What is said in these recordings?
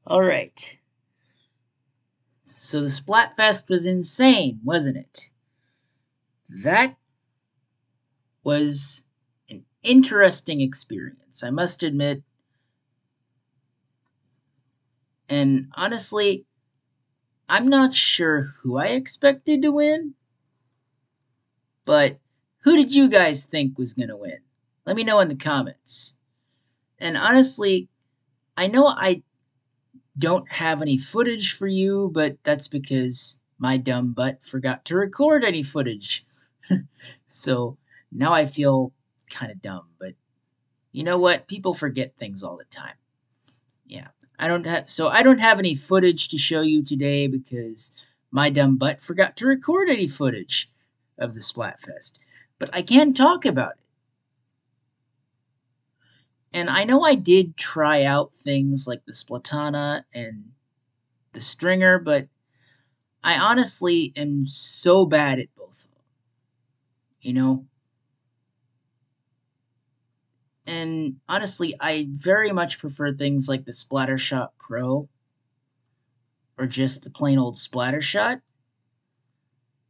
Alright. So the Splatfest was insane, wasn't it? That was an interesting experience, I must admit. And honestly, I'm not sure who I expected to win, but who did you guys think was going to win? Let me know in the comments. And honestly, I know I don't have any footage for you, but that's because my dumb butt forgot to record any footage. So now I feel kind of dumb, but you know what? People forget things all the time. Yeah. I don't have any footage to show you today because my dumb butt forgot to record any footage of the Splatfest. But I can talk about it. And I know I did try out things like the Splatana and the Stringer, but I honestly am so bad at both of them. You know? And honestly, I very much prefer things like the Splattershot Pro or just the plain old Splattershot.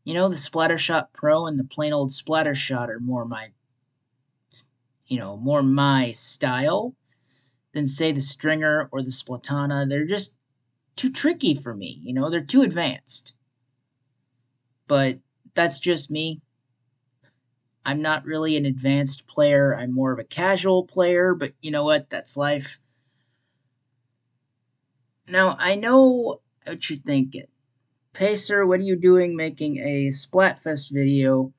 You know, the Splattershot Pro and the plain old Splattershot are more my style than say the Stringer or the Splatana. They're just too tricky for me, they're too advanced. But that's just me. I'm not really an advanced player. I'm more of a casual player, but you know what? That's life. Now, I know what you're thinking. Pacer, what are you doing making a Splatfest video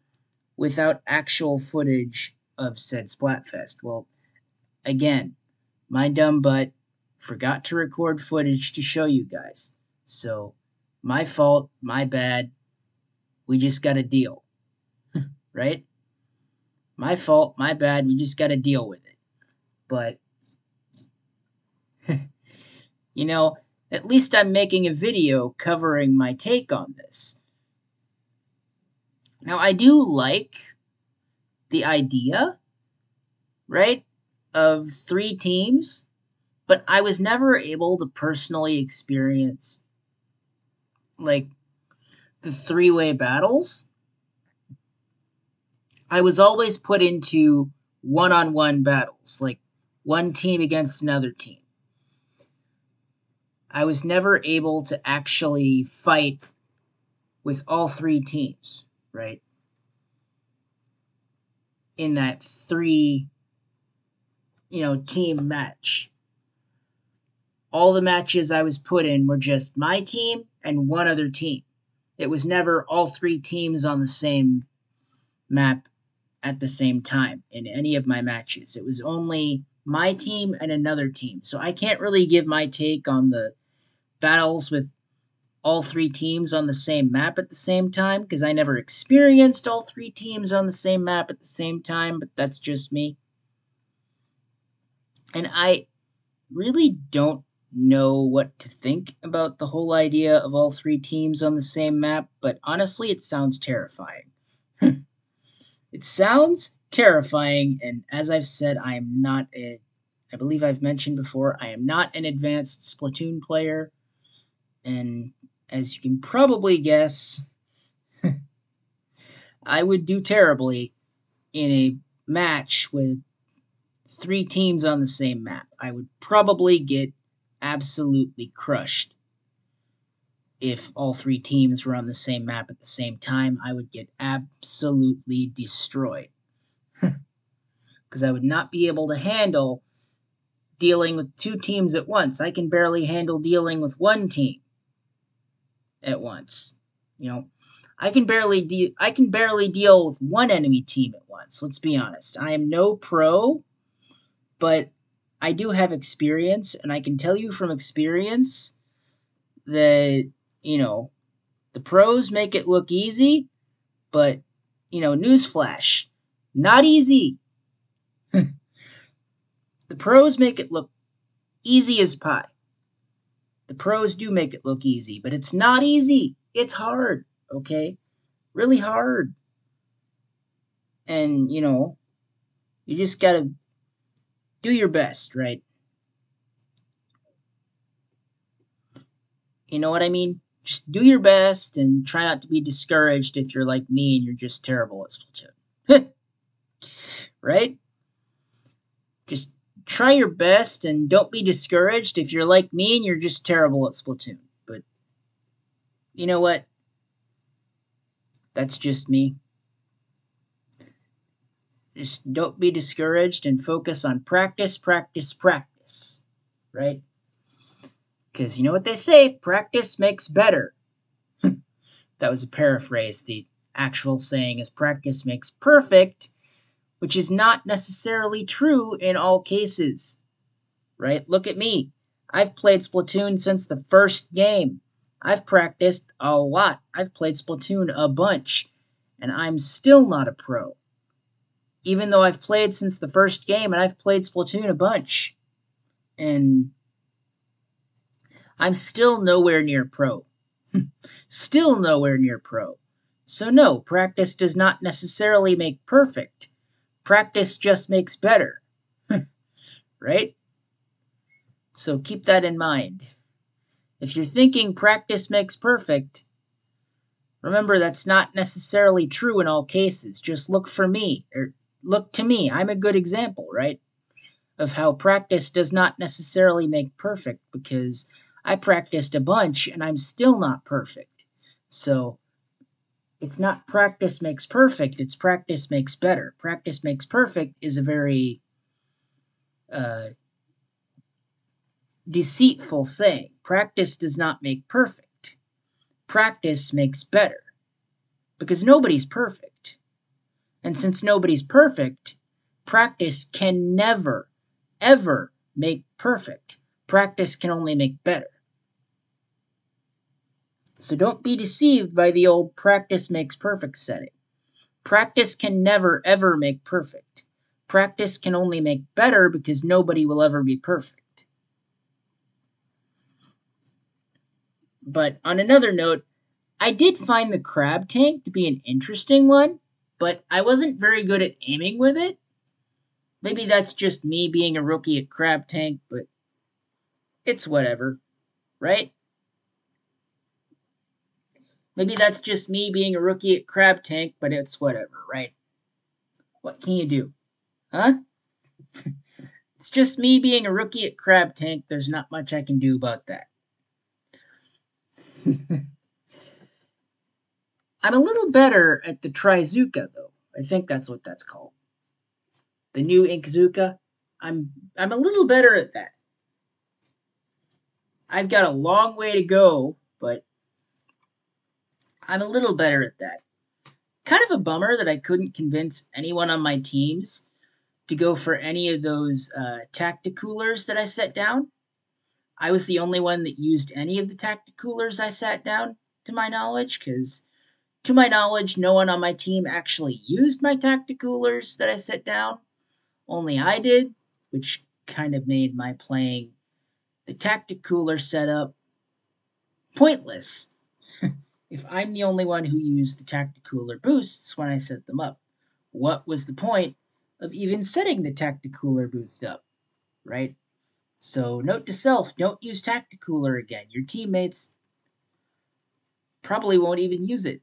without actual footage of said Splatfest? Well, again, my dumb butt forgot to record footage to show you guys. So, my fault, my bad. We just gotta deal. Right? My fault, my bad. We just gotta deal with it. But, at least I'm making a video covering my take on this. Now, I do like the idea, right, of 3 teams, but I was never able to personally experience, like, the 3-way battles. I was always put into one-on-one battles, like one team against another team. I was never able to actually fight with all 3 teams, right? In that 3, team match. All the matches I was put in were just my team and one other team. It was never all 3 teams on the same map at the same time in any of my matches. It was only my team and another team. So I can't really give my take on the battles with all 3 teams on the same map at the same time because I never experienced all 3 teams on the same map at the same time, but that's just me. And I really don't know what to think about the whole idea of all 3 teams on the same map, but honestly, it sounds terrifying. It sounds terrifying, and as I've said, I believe I've mentioned before, I am not an advanced Splatoon player, and as you can probably guess, I would do terribly in a match with 3 teams on the same map. I would probably get absolutely crushed. If all 3 teams were on the same map at the same time, I would get absolutely destroyed. Because I would not be able to handle dealing with 2 teams at once. I can barely handle dealing with 1 team at once. I can barely deal with 1 enemy team at once. Let's be honest. I am no pro, but I do have experience, and I can tell you from experience that, the pros make it look easy, but, newsflash, not easy. The pros make it look easy as pie. The pros do make it look easy, but it's not easy. It's hard, okay? Really hard. And, you just gotta do your best, right? You know what I mean? Just do your best and try not to be discouraged if you're like me and you're just terrible at Splatoon. Right? Just try your best and don't be discouraged if you're like me and you're just terrible at Splatoon. But you know what? That's just me. Just don't be discouraged and focus on practice, practice, practice. Right? Because you know what they say, practice makes better. That was a paraphrase. The actual saying is practice makes perfect, which is not necessarily true in all cases. Right? Look at me. I've played Splatoon since the first game. I've practiced a lot. I've played Splatoon a bunch, and I'm still not a pro. Even though I've played since the first game and I've played Splatoon a bunch. And I'm still nowhere near pro. Still nowhere near pro. So, no, practice does not necessarily make perfect. Practice just makes better. Right? So, keep that in mind. If you're thinking practice makes perfect, remember that's not necessarily true in all cases. Just look for me, or look to me. I'm a good example, right? Of how practice does not necessarily make perfect because I practiced a bunch and I'm still not perfect. So it's not practice makes perfect, it's practice makes better. Practice makes perfect is a very uh, deceitful saying. Practice does not make perfect, practice makes better because nobody's perfect. And since nobody's perfect, practice can never, ever make perfect. Practice can only make better. So don't be deceived by the old practice makes perfect setting. Practice can never, ever make perfect. Practice can only make better because nobody will ever be perfect. But on another note, I did find the crab tank to be an interesting one, but I wasn't very good at aiming with it. Maybe that's just me being a rookie at crab tank, but it's whatever, right? Maybe that's just me being a rookie at crab tank, but it's whatever, right? What can you do? Huh? It's just me being a rookie at crab tank. There's not much I can do about that. I'm a little better at the Trizuka, though. I think that's what that's called. The new Inkzuka. I'm a little better at that. I've got a long way to go, but I'm a little better at that. Kind of a bummer that I couldn't convince anyone on my teams to go for any of those tacticoolers that I set down. I was the only one that used any of the tacticoolers I sat down, to my knowledge, because to my knowledge, no one on my team actually used my tacticoolers that I set down. Only I did, which kind of made my playing the tacticooler setup pointless. If I'm the only one who used the tacticooler boosts when I set them up, what was the point of even setting the tacticooler boost up, right? So, note to self, don't use tacticooler again. Your teammates probably won't even use it,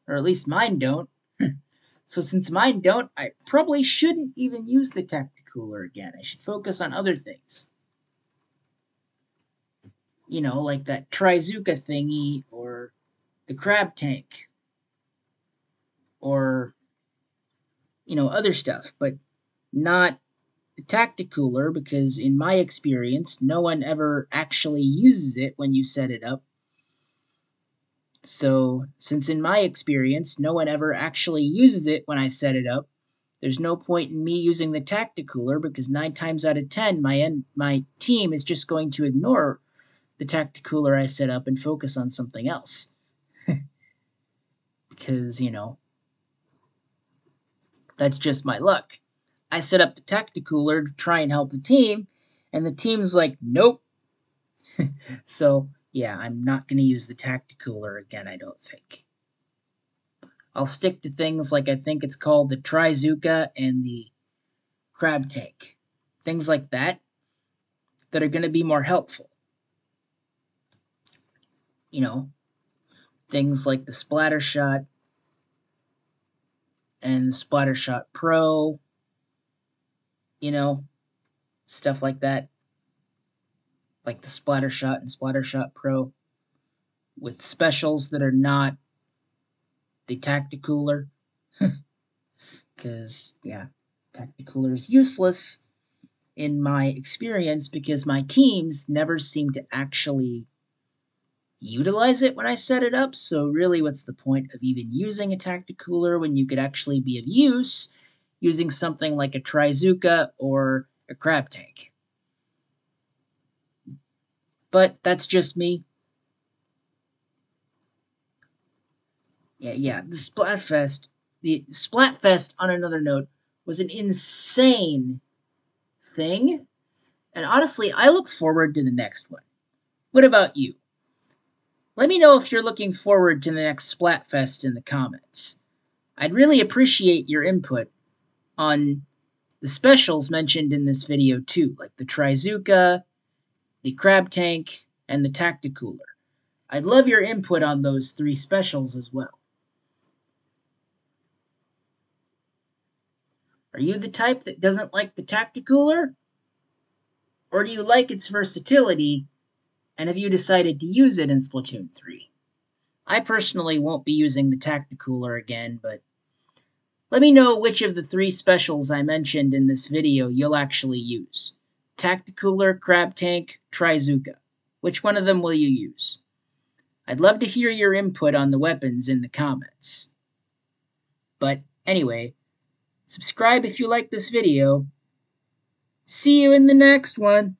or at least mine don't. So since mine don't, I probably shouldn't even use the tacticooler again. I should focus on other things. You know, like that Trizuka thingy, or the crab tank, or, other stuff, but not the tacticooler, because in my experience, no one ever actually uses it when you set it up. So, since in my experience, no one ever actually uses it when I set it up, there's no point in me using the tacticooler because 9 times out of 10, my team is just going to ignore the tacticooler I set up and focus on something else. Because, that's just my luck. I set up the tacticooler to try and help the team, and the team's like, nope. So, yeah, I'm not going to use the tacticooler again, I don't think. I'll stick to things like I think it's called the Trizuka and the crab tank. Things like that are going to be more helpful. You know, things like the Splatter Shot and the Splatter Shot Pro, you know, stuff like that. Like the Splatter Shot and Splatter Shot Pro with specials that are not the Tacticooler. Because, yeah, Tacticooler is useless in my experience because my teams never seem to actually utilize it when I set it up. So really, what's the point of even using a Tacticooler when you could actually be of use using something like a Trizuka or a Crab Tank? But that's just me. Yeah, the Splatfest, on another note, was an insane thing. And honestly, I look forward to the next one. What about you? Let me know if you're looking forward to the next Splatfest in the comments. I'd really appreciate your input on the specials mentioned in this video too, like the Trizuka, the Crab Tank, and the Tacticooler. I'd love your input on those 3 specials as well. Are you the type that doesn't like the Tacticooler? Or do you like its versatility, and have you decided to use it in Splatoon 3? I personally won't be using the Tacticooler again, but let me know which of the 3 specials I mentioned in this video you'll actually use. Tacticooler, Crab Tank, Trizuka. Which one of them will you use? I'd love to hear your input on the weapons in the comments. But anyway, subscribe if you like this video. See you in the next one.